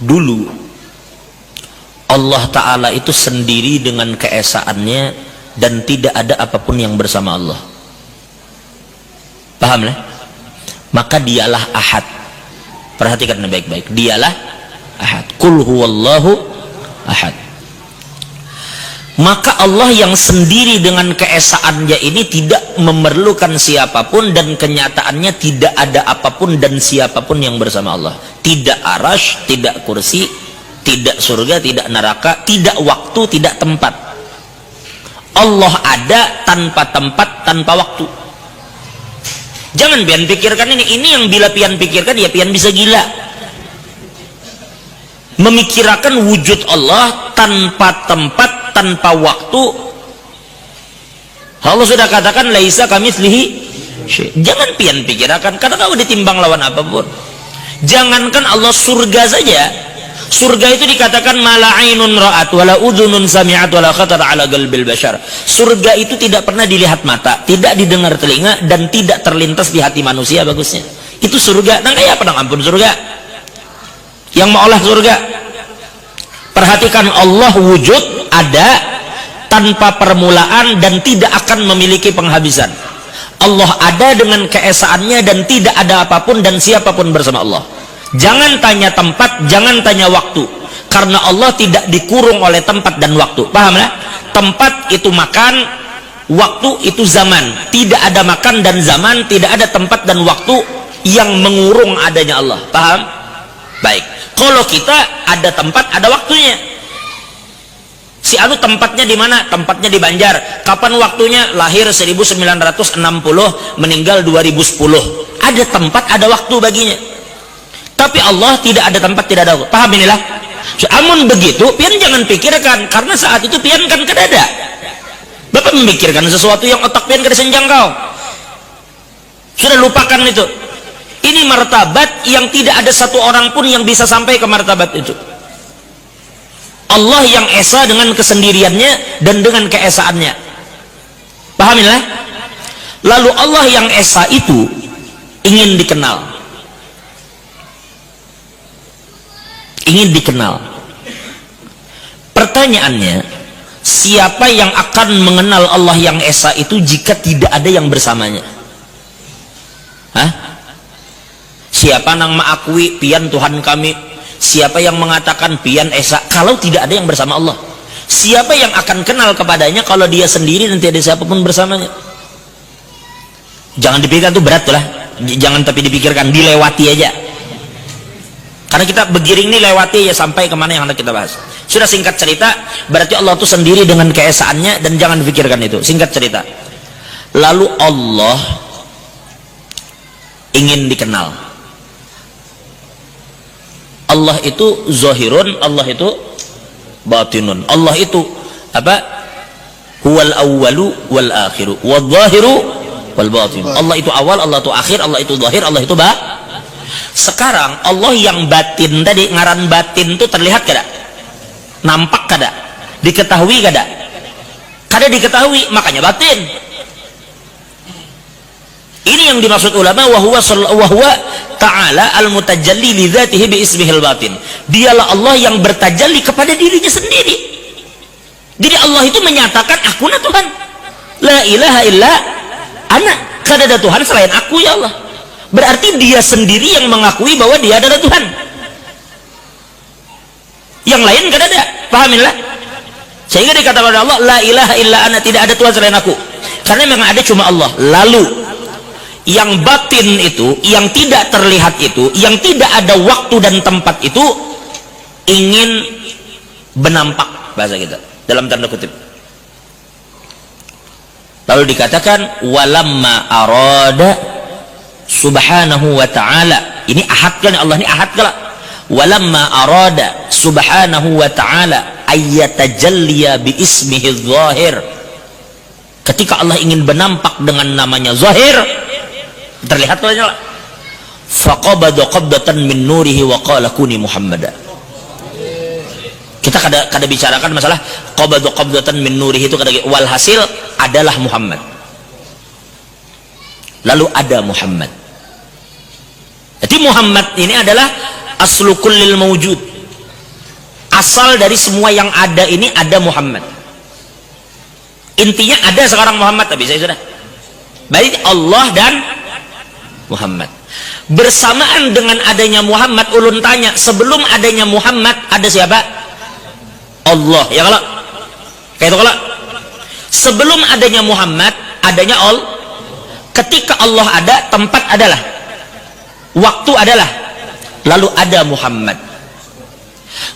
Dulu Allah Ta'ala itu sendiri dengan keesaannya dan tidak ada apapun yang bersama Allah. Paham lah? Maka dialah ahad. Perhatikan baik-baik, dialah ahad. Qul huwallahu ahad. Maka Allah yang sendiri dengan keesaannya ini tidak memerlukan siapapun, dan kenyataannya tidak ada apapun dan siapapun yang bersama Allah. Tidak arash, tidak kursi, tidak surga, tidak neraka, tidak waktu, tidak tempat. Allah ada tanpa tempat, tanpa waktu. Jangan pian pikirkan ini yang bila pian pikirkan ya pian bisa gila. Memikirkan wujud Allah tanpa tempat, tanpa waktu. Allah sudah katakan laisa kamitslihi syai'. Jangan pian pikirkan karena kau ditimbang lawan apapun. Jangankan Allah, surga saja. Surga itu dikatakan mala ainun ra'at wala udhunun sami'at wala khatar ala qalbil bashar. Surga itu tidak pernah dilihat mata, tidak didengar telinga, dan tidak terlintas di hati manusia. Bagusnya itu surga. Nang kayak apa nang ampun surga yang mau olah surga. Perhatikan, Allah wujud, ada tanpa permulaan dan tidak akan memiliki penghabisan. Allah ada dengan keesaannya dan tidak ada apapun dan siapapun bersama Allah. Jangan tanya tempat, jangan tanya waktu, karena Allah tidak dikurung oleh tempat dan waktu. Paham ya? Tempat itu makan, waktu itu zaman. Tidak ada makan dan zaman, tidak ada tempat dan waktu yang mengurung adanya Allah. Paham? Baik. Kalau kita ada tempat, ada waktunya. Si anu tempatnya di mana? Tempatnya di Banjar. Kapan waktunya? Lahir 1960, meninggal 2010. Ada tempat, ada waktu baginya. Tapi Allah tidak ada tempat, tidak ada waktu. Paham inilah? Amun begitu, pian jangan pikirkan, karena saat itu pian kan kedada. Bapak memikirkan sesuatu yang otak pian kada senjangkau. Sudah lupakan itu. Ini martabat yang tidak ada satu orang pun yang bisa sampai ke martabat itu. Allah yang esa dengan kesendiriannya dan dengan keesaannya. Pahamilah? Lalu Allah yang esa itu ingin dikenal. Ingin dikenal. Pertanyaannya, siapa yang akan mengenal Allah yang esa itu jika tidak ada yang bersamanya? Hah? Siapa nang mengakui pian Tuhan kami? Siapa yang mengatakan pian esa kalau tidak ada yang bersama Allah? Siapa yang akan kenal kepadanya kalau dia sendiri dan tidak ada siapapun bersamanya? Jangan dipikirkan, itu berat lah. Jangan tapi dipikirkan, dilewati aja. Karena kita begiring nih lewati ya sampai kemana yang hendak kita bahas. Sudah, singkat cerita, berarti Allah itu sendiri dengan keesaannya dan jangan pikirkan itu. Singkat cerita. Lalu Allah ingin dikenal. Allah itu zahirun, Allah itu batinun. Allah itu apa? Huwal awwalu wal akhiru wal zahiru wal batin. Allah itu awal, Allah itu akhir, Allah itu zahir, Allah itu Sekarang Allah yang batin tadi, ngaran batin itu terlihat kada? Nampak kada? Diketahui kada? Kada diketahui, makanya batin. Ini yang dimaksud ulama, wa huwa ta'ala al-mutajalli li dzatihi bi ismihil batin. Dialah Allah yang bertajalli kepada dirinya sendiri. Jadi Allah itu menyatakan, aku na Tuhan. La ilaha illa ana. Kada ada Tuhan selain aku, ya Allah. Berarti dia sendiri yang mengakui bahwa dia adalah Tuhan. Yang lain kada ada. Pahamilah? Sehingga dikatakan oleh Allah, la ilaha illa ana, tidak ada Tuhan selain aku. Karena memang ada cuma Allah. Lalu yang batin itu, yang tidak terlihat itu, yang tidak ada waktu dan tempat itu ingin benampak, bahasa kita dalam tanda kutip. Lalu dikatakan walamma arada subhanahu wa ta'ala. Ini ahad kan Allah, ini ahad kan? Walamma arada subhanahu wa ta'ala ayyatajalliya bi ismihi zahir. Ketika Allah ingin benampak dengan namanya zahir, terlihat kalanya lah. Faqabada qabdatan min nurihi wa qala kuni Muhammada. Kita kada bicarakan masalah qabada qabdatan min nurihi itu kada, walhasil adalah Muhammad. Lalu ada Muhammad. Jadi Muhammad ini adalah aslu kullil mawjud. asal dari semua yang ada ini ada Muhammad. Intinya ada sekarang Muhammad, tapi saya sudah. Berarti Allah dan Muhammad. Bersamaan dengan adanya Muhammad, ulun tanya, sebelum adanya Muhammad ada siapa? Allah. Ya kalau kayak itu kalau sebelum adanya Muhammad adanya Allah. Ketika Allah ada, tempat adalah, waktu adalah, lalu ada Muhammad.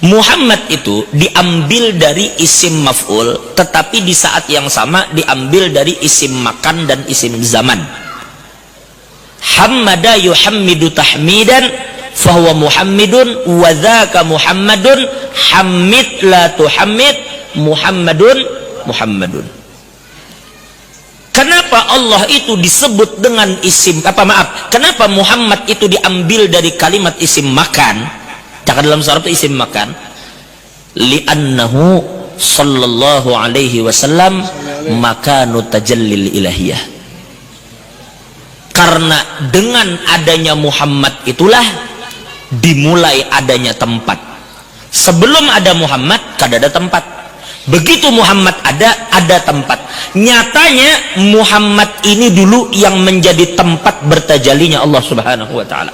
Muhammad itu diambil dari isim maf'ul, tetapi di saat yang sama diambil dari isim makan dan isim zaman. Hammada yuhammidu tahmidan fahuwa muhammidun wa dzaka muhammadun hammid la tuhammid muhammadun muhammadun. Kenapa Allah itu disebut dengan isim kenapa Muhammad itu diambil dari kalimat isim makan? Cakap dalam surah itu isim makan. Li'annahu sallallahu alaihi wasallam makanu tajallil ilahiyah. Karena dengan adanya Muhammad itulah dimulai adanya tempat. Sebelum ada Muhammad kada ada tempat. Begitu Muhammad ada tempat. Nyatanya Muhammad ini dulu yang menjadi tempat bertajalinya Allah Subhanahu wa taala.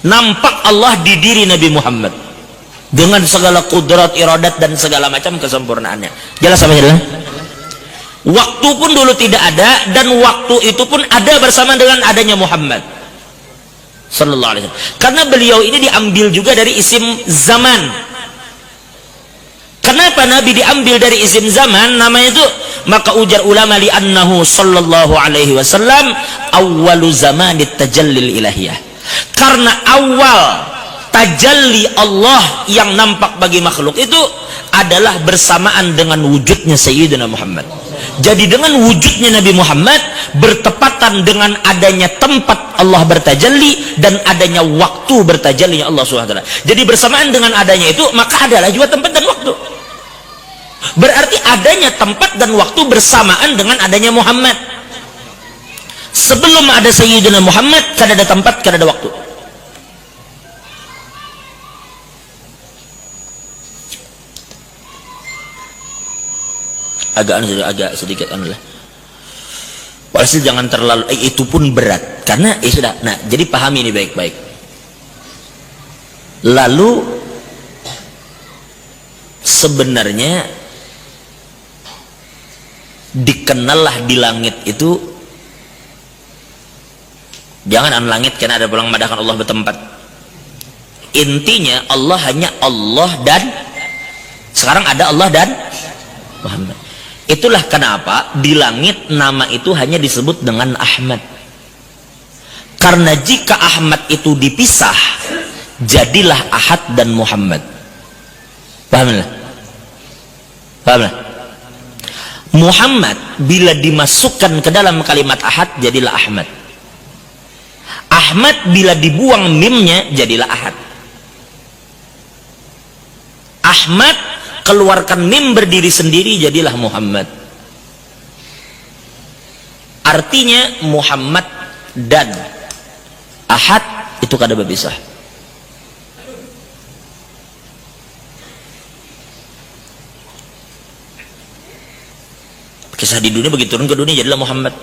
Nampak Allah di diri Nabi Muhammad dengan segala kudrat, iradat dan segala macam kesempurnaannya. Jelas sampai jelas? Waktu pun dulu tidak ada, dan waktu itu pun ada bersama dengan adanya Muhammad sallallahu alaihi wasallam. Karena beliau ini diambil juga dari isim zaman. Kenapa Nabi diambil dari isim zaman? Namanya itu, maka ujar ulama, li annahu sallallahu alaihi wasallam awwalu zamanit tajallil ilahiyah. Karena awal tajalli Allah yang nampak bagi makhluk itu adalah bersamaan dengan wujudnya Sayyidina Muhammad. Jadi dengan wujudnya Nabi Muhammad bertepatan dengan adanya tempat Allah bertajalli dan adanya waktu bertajallinya Allah SWT. Jadi bersamaan dengan adanya itu, maka adalah juga tempat dan waktu. Berarti adanya tempat dan waktu bersamaan dengan adanya Muhammad. Sebelum ada Sayyidina Muhammad, kada ada tempat, kada ada waktu. Agak sedikit lah. Walhasil jangan terlalu itu pun berat, karena sudah. Nah, jadi pahami ini baik-baik. Lalu sebenarnya dikenallah di langit itu, jangan an langit karena ada pulang madahkan Allah bertempat. Intinya Allah hanya Allah, dan sekarang ada Allah dan Muhammad. Itulah kenapa di langit nama itu hanya disebut dengan Ahmad. Karena jika Ahmad itu dipisah, jadilah Ahad dan Muhammad. Pahamlah? Pahamlah? Muhammad bila dimasukkan ke dalam kalimat Ahad, jadilah Ahmad. Ahmad bila dibuang mimnya, jadilah Ahad. Ahmad keluarkan mim berdiri sendiri, jadilah Muhammad. Artinya Muhammad dan Ahad itu kada berpisah. Kisah di dunia begitu, turun ke dunia jadilah Muhammad.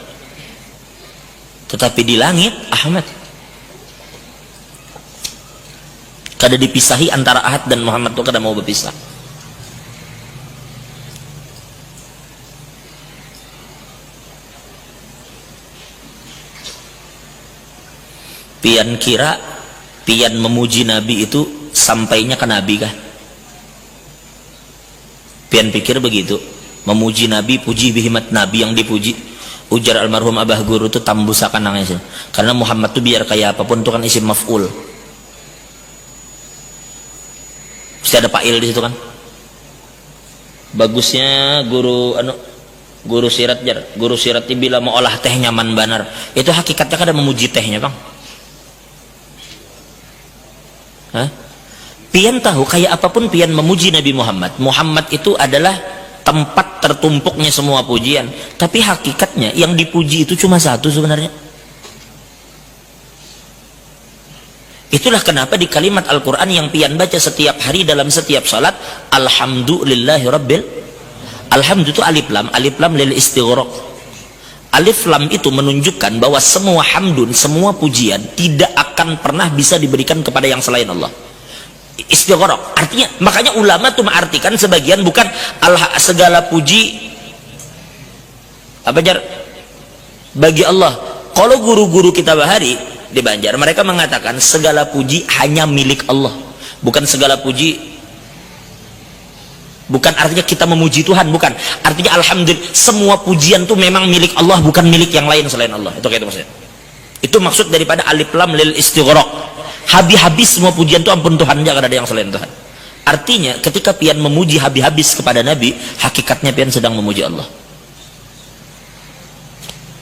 Tetapi di langit Ahmad. Kada dipisahi antara Ahad dan Muhammad, itu kada mau berpisah. Pian kira pian memuji Nabi itu sampainya ke Nabi kah? Pian pikir begitu, memuji Nabi, puji bihimat Nabi yang dipuji. Ujar almarhum Abah Guru itu tambusakan nangis. Karena Muhammad itu biar kayak apapun itu kan isim maf'ul. Mesti ada fa'il di situ kan. Bagusnya guru sirat jar. Guru sirat bila mau olah teh nyaman banar. Itu hakikatnya kan ada memuji tehnya, Bang. Hah? Pian tahu kayak apapun pian memuji Nabi Muhammad. Muhammad itu adalah tempat tertumpuknya semua pujian. Tapi hakikatnya yang dipuji itu cuma satu sebenarnya. Itulah kenapa di kalimat Al-Quran yang pian baca setiap hari dalam setiap salat, alhamdulillahi rabbil. Alhamdu itu alif lam lil istighraq. Alif lam itu menunjukkan bahwa semua hamdun, semua pujian tidak akan pernah bisa diberikan kepada yang selain Allah. Istighraq artinya, makanya ulama tuh mengartikan sebagian bukan segala puji apa jar bagi Allah. Kalau guru-guru kita bahari di Banjar, mereka mengatakan segala puji hanya milik Allah, bukan segala puji, bukan artinya kita memuji Tuhan, bukan artinya alhamdulillah, semua pujian tuh memang milik Allah, bukan milik yang lain selain Allah. Itu kayak itu maksudnya. Itu maksud daripada alif lam lil istighraq. Habis-habis semua pujian itu ampun Tuhan, jangan ada yang selain Tuhan. Artinya ketika pian memuji habis-habis kepada Nabi, hakikatnya pian sedang memuji Allah.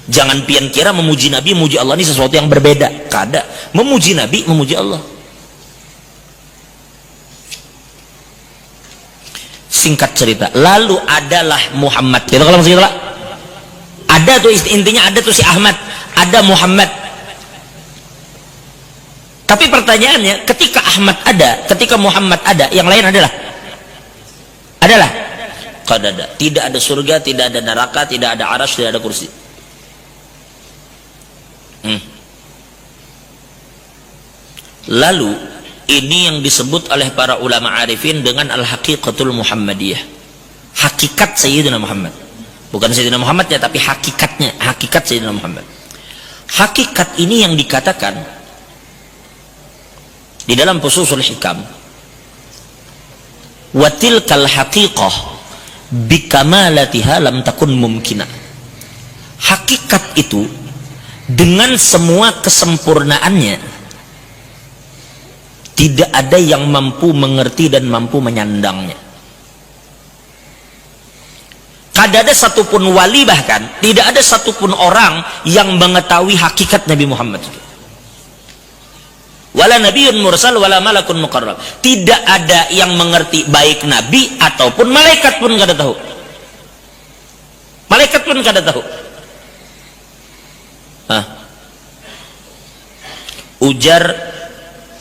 Jangan pian kira memuji Nabi, memuji Allah ini sesuatu yang berbeda. Kada. Memuji Nabi, memuji Allah. Singkat cerita, lalu adalah Muhammad. Gitu kalau maksudnya itulah. Ada tuh intinya, ada tuh si Ahmad, ada Muhammad. Tapi pertanyaannya, ketika Ahmad ada, ketika Muhammad ada, yang lain adalah qadada. Tidak ada surga, tidak ada neraka, tidak ada arasy, tidak ada kursi. Lalu ini yang disebut oleh para ulama arifin dengan al-haqiqatul Muhammadiyah. Hakikat Sayyidina Muhammad. Bukan Sayyidina Muhammad ya, tapi hakikatnya, hakikat Sayyidina Muhammad. Hakikat ini yang dikatakan di dalam Fususul Hikam, wa tilkal haqiqah bikamalatiha lam takun mumkinah. Hakikat itu dengan semua kesempurnaannya tidak ada yang mampu mengerti dan mampu menyandangnya. Kada ada satupun wali, bahkan tidak ada satupun orang yang mengetahui hakikat Nabi Muhammad itu. Wala nabiyyun mursal wala malakun muqarrab. Tidak ada yang mengerti, baik nabi ataupun malaikat pun kada tahu. Malaikat pun kada tahu. Ujar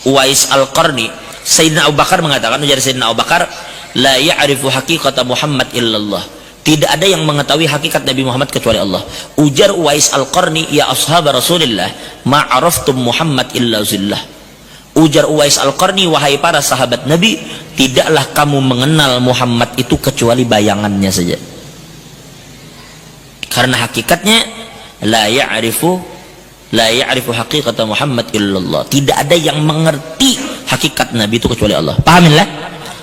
Uwais Al-Qarni, Sayyidina Abu Bakar mengatakan, ujar Sayyidina Abu Bakar, la ya'rifu haqiqata Muhammad illallah. Tidak ada yang mengetahui hakikat Nabi Muhammad kecuali Allah. Ujar Uwais Al-Qarni, ya ashab Rasulillah, ma'araftum Muhammad illa zillah. Ujar Uwais Al-Qarni, wahai para sahabat Nabi, tidaklah kamu mengenal Muhammad itu kecuali bayangannya saja. Karena hakikatnya la ya'rifu haqiqata Muhammad illallah. Tidak ada yang mengerti hakikat Nabi itu kecuali Allah. Pahaminlah.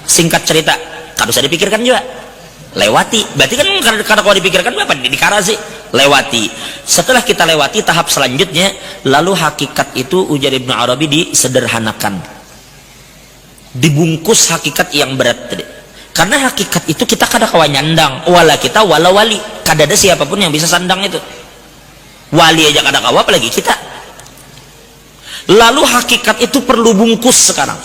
Singkat cerita, kada usah dipikirkan juga, lewati. Berarti kan karena kalau dipikirkan apa dikara sih, lewati. Setelah kita lewati tahap selanjutnya, lalu hakikat itu ujar Ibnu Arabi disederhanakan, dibungkus hakikat yang berat tadi. Karena hakikat itu kita kada kawan nyandang, wala kita wala wali, kada ada siapapun yang bisa sandang itu. Wali aja kada kawa, apalagi kita. Lalu hakikat itu perlu bungkus sekarang.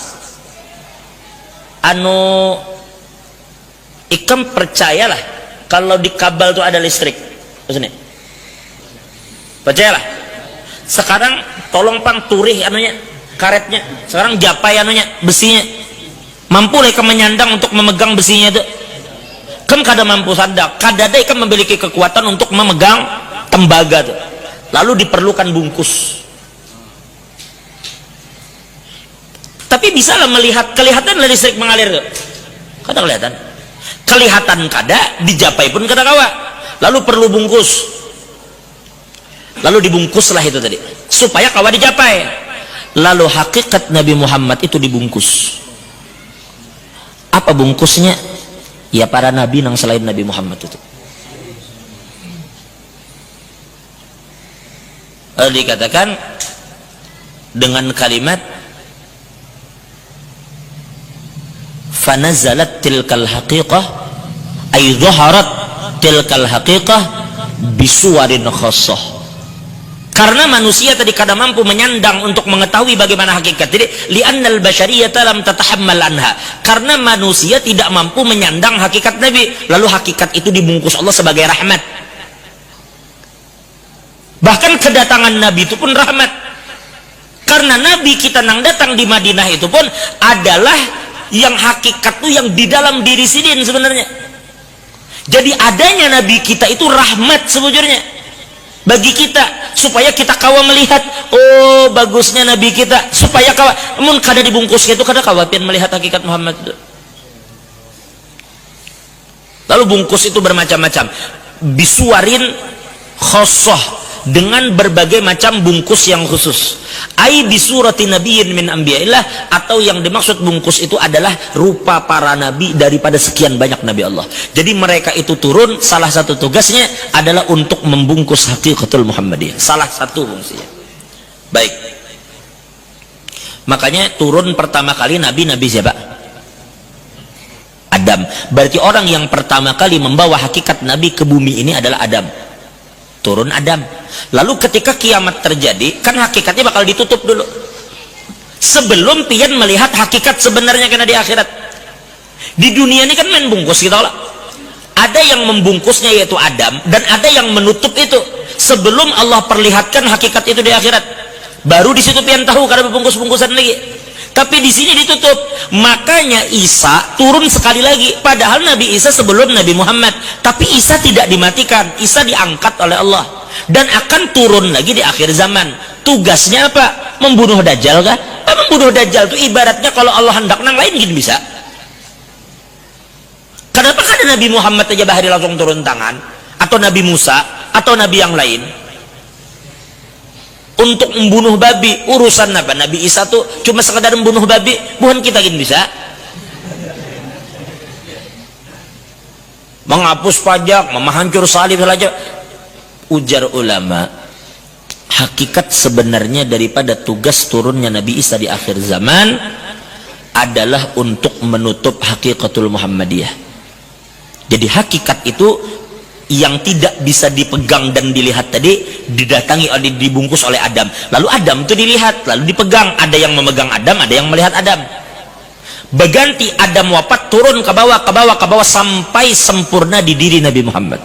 Ikam percayalah kalau di kabel itu ada listrik. Maksudnya, percayalah. Sekarang tolong pang turih karetnya. Sekarang japai besinya. Mampu lah ikam menyandang untuk memegang besinya itu. Kan kada mampu sandang. Kada ada ikam memiliki kekuatan untuk memegang tembaga itu. Lalu diperlukan bungkus. Tapi bisa lah melihat, kelihatan lah listrik mengalir tuh. Kada kelihatan. Kelihatan kada, dijapai pun kada kawa. Lalu perlu bungkus. Lalu dibungkuslah itu tadi, supaya kawa dijapai. Lalu hakikat Nabi Muhammad itu dibungkus. Apa bungkusnya? Ya para nabi yang selain Nabi Muhammad itu. Lalu dikatakan dengan kalimat fanazalat tilkal haqiqah ay dhaharat tilkal haqiqah bisuwarin khassah. Karena manusia tadi kada mampu menyandang untuk mengetahui bagaimana hakikat. Jadi li'annal basyariyata lam tatahammal anha. Karena manusia tidak mampu menyandang hakikat Nabi, lalu hakikat itu dibungkus Allah sebagai rahmat. Bahkan kedatangan Nabi itu pun rahmat. Karena Nabi kita nang datang di Madinah itu pun adalah yang hakikat tuh yang di dalam diri sidin sebenarnya. Jadi adanya nabi kita itu rahmat sebujurnya bagi kita, supaya kita kawa melihat, oh bagusnya nabi kita, supaya kawa mun kada dibungkus itu kada kawa pian melihat hakikat Muhammad itu. Lalu bungkus itu bermacam-macam, bisuarin khosoh, dengan berbagai macam bungkus yang khusus. Ai bisurati nabiyyin min anbiya'illah, atau yang dimaksud bungkus itu adalah rupa para nabi daripada sekian banyak nabi Allah. Jadi mereka itu turun, salah satu tugasnya adalah untuk membungkus hakikatul Muhammadiyah. Salah satu fungsinya. Baik. Makanya turun pertama kali nabi siapa? Adam. Berarti orang yang pertama kali membawa hakikat nabi ke bumi ini adalah Adam. Turun Adam. Lalu ketika kiamat terjadi, kan hakikatnya bakal ditutup dulu sebelum pian melihat hakikat sebenarnya kena di akhirat. Di dunia ini kan main bungkus kita lah. Ada yang membungkusnya yaitu Adam, dan ada yang menutup itu sebelum Allah perlihatkan hakikat itu di akhirat. Baru di situ pian tahu karena bungkus-bungkusan lagi. Tapi di sini ditutup. Makanya Isa turun sekali lagi. Padahal Nabi Isa sebelum Nabi Muhammad. Tapi Isa tidak dimatikan. Isa diangkat oleh Allah. Dan akan turun lagi di akhir zaman. Tugasnya apa? Membunuh Dajjal kah? Membunuh Dajjal itu ibaratnya kalau Allah hendak nang lain gini bisa. Kenapa kada Nabi Muhammad aja bahari langsung turun tangan? Atau Nabi Musa? Atau Nabi yang lain? Untuk membunuh babi, urusan apa? Nabi Isa tuh cuma sekadar membunuh babi, bukan kita gini bisa. Menghapus pajak, menghancur salib saja. Ujar ulama, hakikat sebenarnya daripada tugas turunnya Nabi Isa di akhir zaman adalah untuk menutup hakikatul Muhammadiyah. Jadi hakikat itu yang tidak bisa dipegang dan dilihat tadi didatangi oleh, dibungkus oleh Adam. Lalu Adam itu dilihat, lalu dipegang. Ada yang memegang Adam, ada yang melihat Adam. Berganti Adam wafat, turun ke bawah, ke bawah, ke bawah sampai sempurna di diri Nabi Muhammad.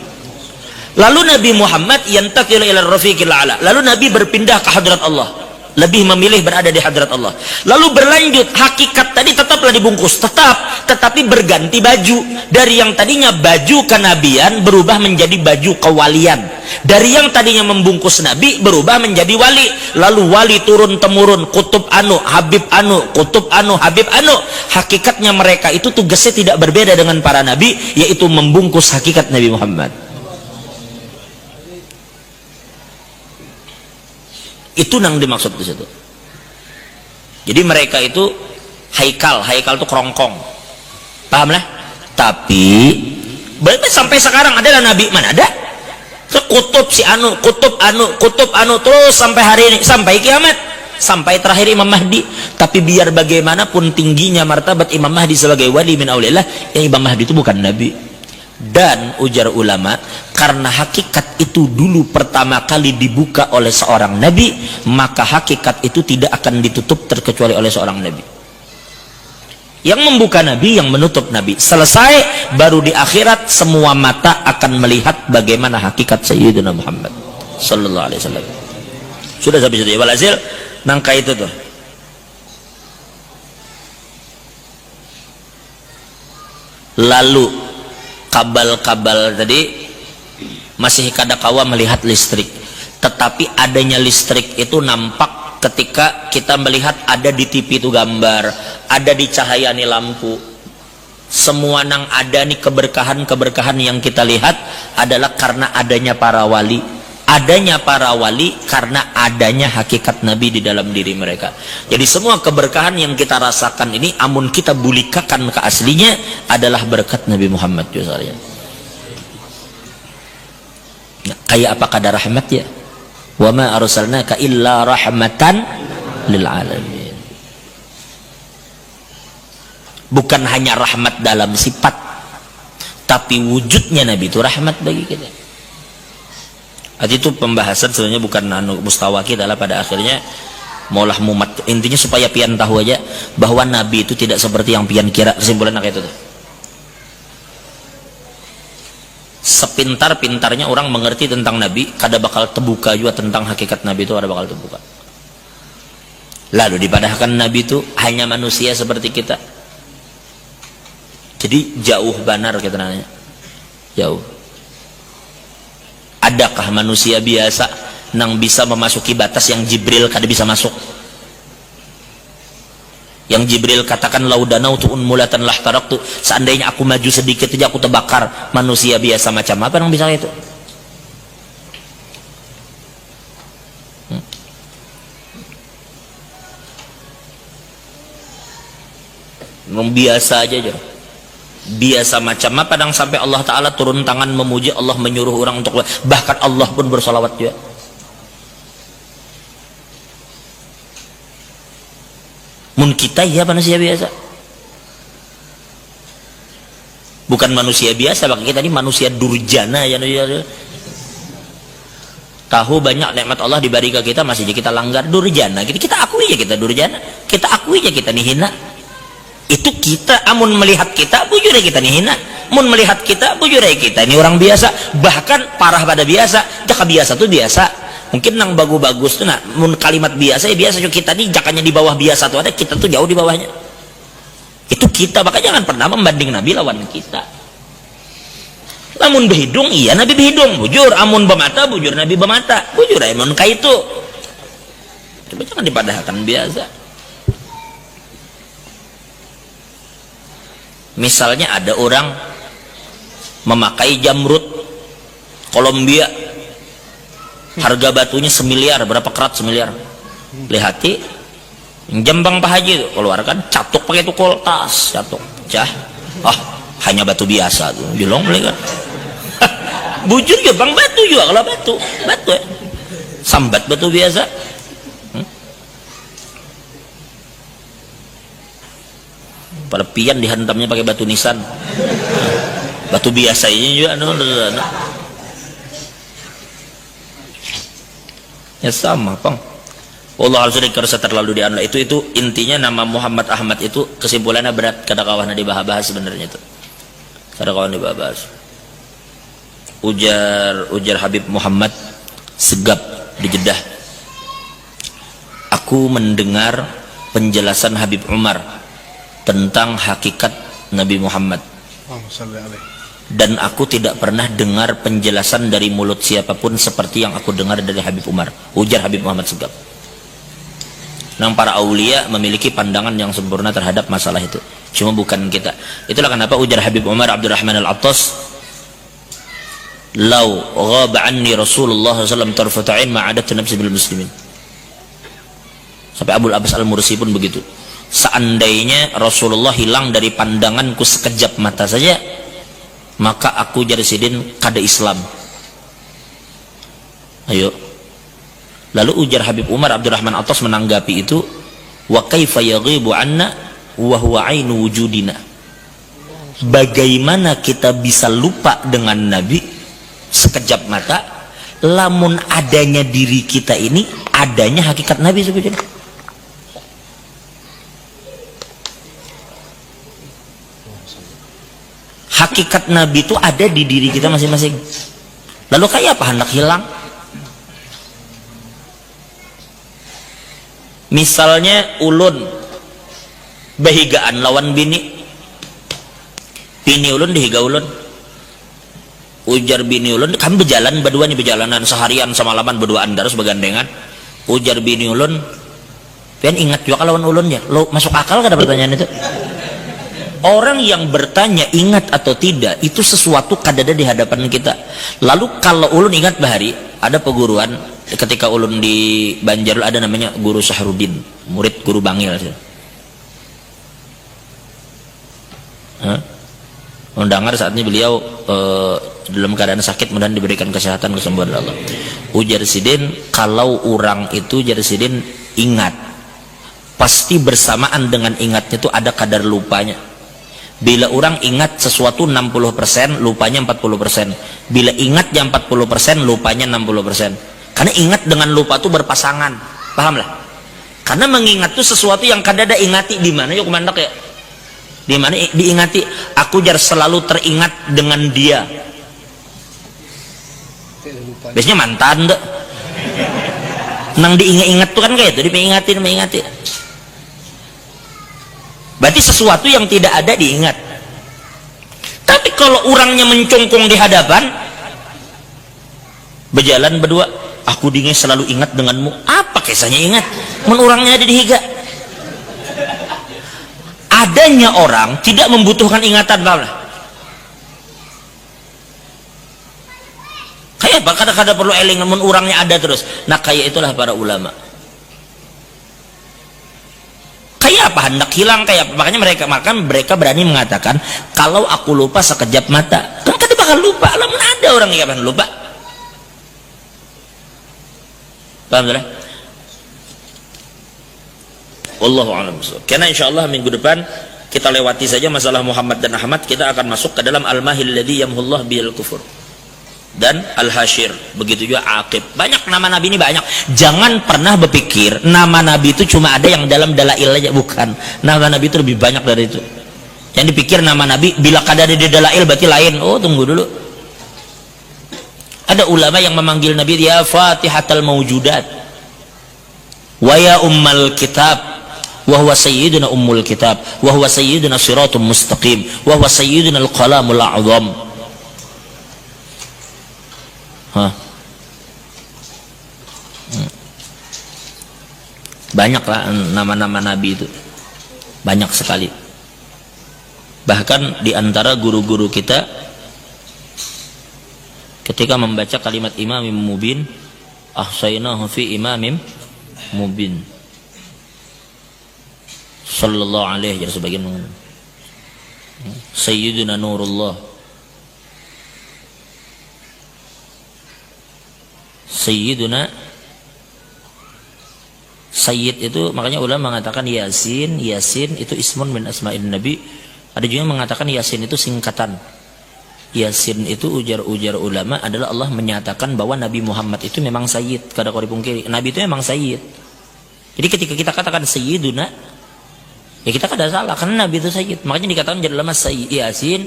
Lalu Nabi Muhammad yantaqilu ila rafiqil a'la. Lalu Nabi berpindah ke hadrat Allah. Lebih memilih berada di hadrat Allah. Lalu berlanjut, hakikat tadi tetaplah dibungkus, tetapi berganti baju. Dari yang tadinya baju kenabian berubah menjadi baju kewalian. Dari yang tadinya membungkus nabi berubah menjadi wali. Lalu wali turun temurun, kutub anu, habib anu, kutub anu, habib anu. Hakikatnya mereka itu tugasnya tidak berbeda dengan para nabi, yaitu membungkus hakikat Nabi Muhammad. Itu yang dimaksud di situ. Jadi mereka itu haikal itu kerongkong, paham lah? Tapi sampai sekarang adalah nabi mana ada? Kutub si anu, kutub anu terus sampai hari ini, sampai kiamat, sampai terakhir Imam Mahdi. Tapi biar bagaimanapun tingginya martabat Imam Mahdi sebagai wali min auliillah, yang Imam Mahdi itu bukan nabi. Dan ujar ulama, karena hakikat itu dulu pertama kali dibuka oleh seorang nabi, maka hakikat itu tidak akan ditutup terkecuali oleh seorang nabi. Yang membuka nabi, yang menutup nabi. Selesai, baru di akhirat semua mata akan melihat bagaimana hakikat Sayyidina Muhammad sallallahu alaihi wasallam. Sudah sampai situ ya walhasil, nangka itu tuh. Lalu kabal-kabal tadi masih kada kawa melihat listrik, tetapi adanya listrik itu nampak ketika kita melihat ada di TV itu gambar, ada di cahaya nih lampu. Semua nang ada nih keberkahan yang kita lihat adalah karena adanya para wali. Adanya para wali karena adanya hakikat Nabi di dalam diri mereka. Jadi semua keberkahan yang kita rasakan ini, amun kita bulikakan ke aslinya, adalah berkat Nabi Muhammad SAW. Nah, kayak apa kadar rahmat ya? Wa ma arsalnaka illa rahmatan lil alamin. Bukan hanya rahmat dalam sifat, tapi wujudnya Nabi itu rahmat bagi kita. Itu pembahasan sebenarnya bukan mustawa kita lah, pada akhirnya maulah mumat. Intinya supaya pian tahu aja bahwa Nabi itu tidak seperti yang pian kira. Kesimpulan kayak itu tuh. Sepintar-pintarnya orang mengerti tentang Nabi, kada bakal terbuka juga tentang hakikat Nabi itu, kada bakal terbuka. Lalu dipadahkan Nabi itu hanya manusia seperti kita. Jadi jauh banar kita nanya, jauh. Adakah manusia biasa nang bisa memasuki batas yang Jibril kada bisa masuk? Yang Jibril katakan laudanautu unmulatan lahtaraktu, seandainya aku maju sedikit saja aku terbakar. Manusia biasa macam apa yang bisa itu? Biasa aja. Biasa macam apa dan sampai Allah Ta'ala turun tangan memuji, Allah menyuruh orang untuk, bahkan Allah pun bersalawat juga. Mun kita ya manusia biasa, bukan manusia biasa, bahkan kita ini manusia durjana ya. Tahu banyak nikmat Allah diberi ke kita, masih aja kita langgar, durjana. Kita akui aja kita durjana, kita akui aja kita nih hina. Itu kita, amun melihat kita bujur kita nih hina, mun melihat kita bujur kita ini orang biasa, bahkan parah pada biasa. Jaka biasa tuh biasa, mungkin nang bagus-bagus tuh, nah mun kalimat biasa ya biasa, kita nih jakanya di bawah biasa tuh ada, kita tuh jauh di bawahnya. Itu kita, maka jangan pernah membanding Nabi lawan kita. Amun berhidung iya Nabi berhidung bujur, amun bermata bujur Nabi bermata bujur, amun kaitu. Coba jangan dipadahkan biasa. Misalnya ada orang memakai jamrut Kolombia, harga batunya semiliar, berapa karat semiliar. Lihati jambang Pak Haji itu keluarkan, catuk pakai itu koltas, catuk cah, hanya batu biasa tuh, jelong beli kan. Bujur juga bang batu juga, kalau batu ya, sambat batu biasa. Pada pian dihantamnya pakai batu nisan, batu biasa ini juga ya sama pang. Allah harus terlalu dianla itu intinya. Nama Muhammad Ahmad itu kesimpulannya berat, kada kawan dibahas sebenarnya itu, kada kawan dibahas. Ujar Habib Muhammad Segap di Jeddah, aku mendengar penjelasan Habib Umar tentang hakikat Nabi Muhammad, dan aku tidak pernah dengar penjelasan dari mulut siapapun seperti yang aku dengar dari Habib Umar. Ujar Habib Muhammad Segap. Nang para aulia memiliki pandangan yang sempurna terhadap masalah itu, cuma bukan kita. Itulah kenapa ujar Habib Umar Abdurrahman Al-Attas, lau ghaba anni Rasulullah SAW tarfata'in ma'adat nafsi bil muslimin. Sampai Abul Abbas Al-Mursi pun begitu. Seandainya Rasulullah hilang dari pandanganku sekejap mata saja, maka aku jadi sidin kada Islam. Ayo. Lalu ujar Habib Umar Abdurrahman Atas menanggapi itu, wa kaifa yaghibu anna wa huwa ainu wujudina. Bagaimana kita bisa lupa dengan Nabi sekejap mata, lamun adanya diri kita ini adanya hakikat Nabi sebetulnya. Hakikat Nabi itu ada di diri kita masing-masing. Lalu kayak apa hendak hilang? Misalnya ulun behigaan lawan bini ulun dihiga ulun. Ujar bini ulun, kami berjalan berdua nih, berjalanan seharian semalaman berduaan terus bergandengan. Ujar bini ulun, pian ingat juga lawan ulun ya, lo masuk akal kada pertanyaan itu? Orang yang bertanya ingat atau tidak itu sesuatu kadada di hadapan kita. Lalu kalau ulun ingat bahari, ada peguruan ketika ulun di Banjarul ada namanya Guru Syahrudin, murid Guru Bangil. Mendengar saat ini beliau dalam keadaan sakit, mudah-mudahan diberikan kesehatan kesembuhan Allah. Ujar sidin, kalau orang itu jar sidin ingat, pasti bersamaan dengan ingatnya itu ada kadar lupanya. Bila orang ingat sesuatu 60%, lupanya 40%. Bila ingat yang 40%, lupanya 60%. Karena ingat dengan lupa itu berpasangan, pahamlah? Karena mengingat itu sesuatu yang kadada ingati di mana yuk mandak ya? Di mana diingati? Aku jar selalu teringat dengan dia. Biasanya mantan deh. Nang diingat-ingat tuh kan kayak itu, diingati. Berarti sesuatu yang tidak ada diingat. Tapi kalau orangnya mencongkong di hadapan, berjalan berdua, aku dingin selalu ingat denganmu. Apa kisahnya ingat? Orangnya ada di higa. Adanya orang tidak membutuhkan ingatan, paham lah. Kayak apa? Kadang-kadang perlu eling, namun orangnya ada terus. Nah, kayak itulah para ulama. Kayak apa? Hendak hilang kayak apa? Makanya mereka berani mengatakan, kalau aku lupa sekejap mata, kan kita bakal lupa. Namun ada orang yang kapan lupa. Paham tak? Wallahu a'lam. Karena insyaallah minggu depan kita lewati saja masalah Muhammad dan Ahmad, kita akan masuk ke dalam al-mahil ladzi yamhullah bil kufur dan al-hasyir, begitu juga Aqib. Banyak nama nabi ini banyak. Jangan pernah berpikir nama nabi itu cuma ada yang dalam dalail aja, bukan. Nama nabi itu lebih banyak dari itu. Jangan dipikir nama nabi bila kada ada di dalail berarti lain. Oh, tunggu dulu. Ada ulama yang memanggil nabi ya Fatihatul Mawjudat wa ya Ummal Kitab wa huwa sayyiduna ummul kitab wa huwa sayyiduna siratum mustaqim wa huwa sayyiduna al-qalamul a'zam. Banyaklah nama-nama nabi itu, banyak sekali. Bahkan di antara guru-guru kita ketika membaca kalimat imamim mubin, ahsaynahu fi imamim mubin sallallahu alaihi, jadi sebagian sayyiduna nurullah, sayyiduna sayyid itu, makanya ulama mengatakan yasin itu ismun min asma'in nabi. Ada juga yang mengatakan yasin itu singkatan. Yasin itu ujar ulama adalah Allah menyatakan bahwa Nabi Muhammad itu memang sayyid, kada kau dipungkiri. Nabi itu memang sayyid. Jadi ketika kita katakan sayyiduna, ya kita kada salah karena Nabi itu sayyid. Makanya dikatakan jadi ulama sayyid yasin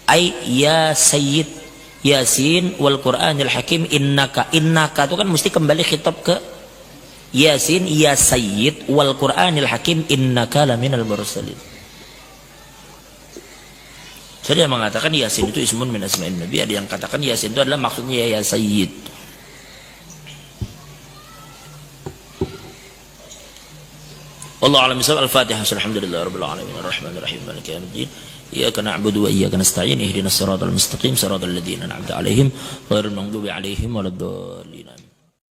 ay ya sayyid yasin wal Qur'anil hakim innaka itu kan mesti kembali khitab ke yasin ya sayyid wal Qur'anil hakim innaka laminal mursalin. Jadi yang mengatakan yasin itu ismun min asma'in nabi, ada yang katakan yasin itu adalah maksudnya ya sayyid. Wallahu a'lam bishawab. Al-Fatihah. Alhamdulillahirabbil alamin arrahmanir rahim maliki yaumiddin iyyaka na'budu wa iyyaka nasta'in ihdinas siratal mustaqim siratal ladzina an'amta 'alaihim ghairil maghdubi 'alaihim waladdallin.